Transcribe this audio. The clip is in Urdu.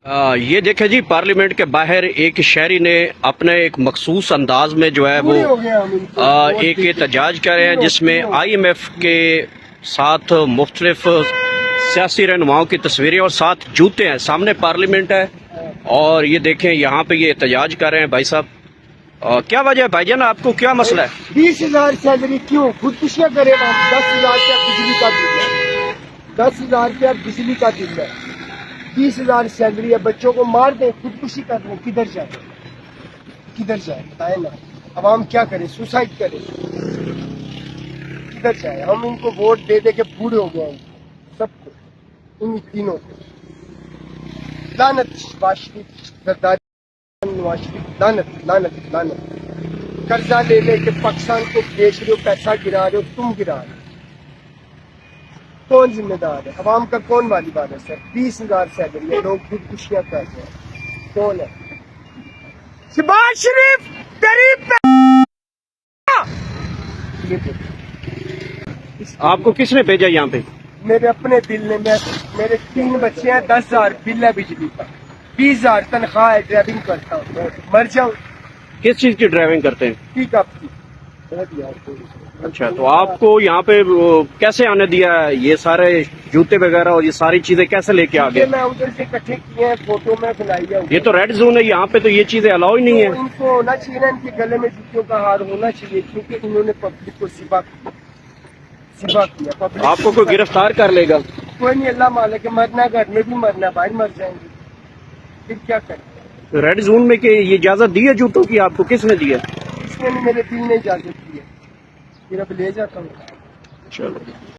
یہ دیکھیں جی، پارلیمنٹ کے باہر ایک شہری نے اپنے ایک مخصوص انداز میں جو ہے وہ ایک احتجاج کر رہے ہیں، جس میں آئی ایم ایف کے ساتھ مختلف سیاسی رہنماؤں کی تصویریں اور ساتھ جوتے ہیں. سامنے پارلیمنٹ ہے اور یہ دیکھیں یہاں پہ یہ احتجاج کر رہے ہیں. بھائی صاحب کیا وجہ ہے بھائی جان، آپ کو کیا مسئلہ ہے؟ 20,000 سیلری کیوں خودکشیاں کرے گا؟ 10,000 روپیہ بجلی کا بل ہے، 10,000 روپیہ بجلی کا بل ہے، 20,000 سیلری ہے. بچوں کو مار دیں، خودکشی کر لیں، کدھر جائے؟ کدھر جائے بتائیں نا. عوام کیا کرے؟ سوسائڈ کرے؟ کدھر جائے؟ ہم ان کو ووٹ دے دے کے بوڑھے ہو گئے ہیں، سب کو، ان تینوں کو. لعنت شہباز شریف، زرداری، نواز شریف، لعنت لعنت لعنت. قرضہ لے لے کے پاکستان کو بیچ رہے ہو، پیسہ گرا رہے ہو، تم گرا رہے ہو. کون ذمہ دار ہے؟ عوام کا کون والی بات ہے سر؟ 20,000 سیلری ہے، لوگ خودکشیاں کر رہے ہیں. کون ہے؟ شہباز شریف غریب آپ کو کس نے بھیجا یہاں پہ؟ میرے اپنے بل نے. میرے 3 بچے ہیں، 10,000 بل ہے بجلی کا، 20,000 تنخواہ ہے، ڈرائیونگ کرتا ہوں، میں مر جاؤں. کس چیز کی ڈرائیونگ کرتے ہیں؟ ٹھیک آپ کی. اچھا، تو آپ کو یہاں پہ کیسے آنے دیا ہے؟ یہ سارے جوتے وغیرہ اور یہ ساری چیزیں کیسے لے کے آ گئے؟ میں ادھر سے اکٹھے کیے ہیں، فوٹو میں بنائی ہے. یہ تو ریڈ زون ہے، یہاں پہ تو یہ چیزیں الاؤ ہی نہیں ہے. ان کو ہونا چاہیے نا، ان کے گلے میں جوتوں کا ہار ہونا چاہیے، کیونکہ انہوں نے پبلک کو سبا کیا. آپ کو کوئی گرفتار کر لے گا؟ کوئی نہیں، اللہ مالک ہے. مرنا ہے، گھر میں بھی مرنا ہے، باہر مر جائیں گے، پھر کیا کریں؟ ریڈ زون میں کہ یہ اجازت دی ہے جوتوں کی؟ آپ کو کس نے دی ہے؟ اس نے میرے دل نے اجازت دی ہے، پھر اب لے جاتا ہوں. چلو.